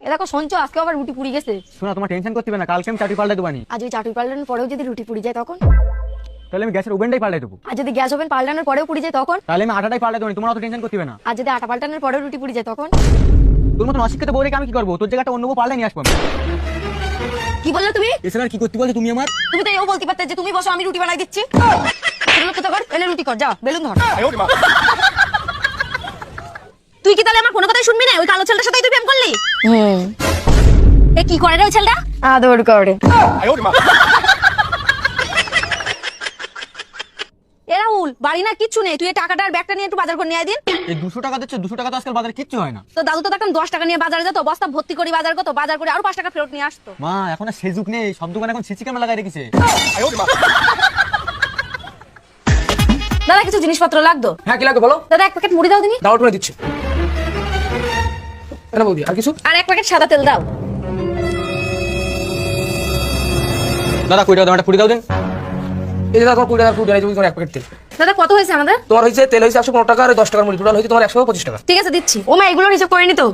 এ দেখো শুনছো, আজকে আবার রুটি পুড়ি গেছে। শোনা, তোমার টেনশন করতে হবে না, কালকে আমি চাটুই পাল্টে দেবানি। আজ ওই চাটুই পাল্টানোর পরেও যদি রুটি পুড়ি যায় তখন? তাহলে আমি গ্যাসের ওভেনটাই পাল্টে দেবো। আর যদি গ্যাস ওভেন পাল্টানোর পরেও পুড়ি যায় তখন? তাহলে আমি আটাটাই পাল্টে দেবো, তোমার অত টেনশন করতে হবে না। আর যদি আটা পাল্টানোর পরেও রুটি পুড়ি যায় তখন? তোর মতন অশিক্ষিত বউ রেখে আমি কি করবো? তোর জায়গাটা অন্য বউ পাল্টে নিয়ে আসবো আমি। কি বললে তুমি? এছাড়া আর কি করতে বলছো তুমি আমার? তুমি তো এও বলতে পারতে যে তুমি বসো, আমি রুটি বানাই দিচ্ছি। কোথা কর, এলে রুটি কর, যা বেলুন ধর। তুই কি তাহলে আমার কোনো কথাই শুনবি না? ওই কালো ছেলেটার সাথে তুই প্রেম করলি? এ কি করে রে ওই ছেলেটা? আদর করে। এ রাহুল, বাড়ি না কিচ্ছু নেই, তুই এই টাকাটা আর ব্যাগটা নিয়ে একটু বাজার করে নিয়ে আয় দিন। এই 200 টাকা দিচ্ছ, 200 টাকা তো আজকাল বাজারে কিচ্ছু হয় না। তো দাদু তো দেখলাম 10 টাকা নিয়ে বাজারে যেত, বস্তা ভর্তি করে বাজার করতো, বাজার করে আরো 5 টাকা ফেরত নিয়ে আসতো। মা, এখন আর সেজুক নেই, সব দোকানে এখন সিসি ক্যামেরা লাগাই রেখেছে। দাদা কিছু জিনিসপত্র লাগতো। হ্যাঁ, কি লাগবে বলো? দাদা 1 প্যাকেট মুড়ি দাও দিনি। দাও, করে দিচ্ছি। এটা বৌদি, আর কিছু? আর 1 প্যাকেট সাদা তেল দাও। দাদা 20 টাকা দাও, একটা পুরি দাও দিন। এই যে তোমার 20 টাকার ফুড এনেছি, তোমার 1 প্যাকেট তেল। দাদা কত হয়েছে আমাদের? তোমার হয়েছে তেল হয়েছে 115 টাকা, আর 10 টাকার মুড়ি, টোটাল হয়েছে তোমার 125 টাকা। ঠিক আছে দিচ্ছি। ও মা, এগুলো হিসাব করে নি তো?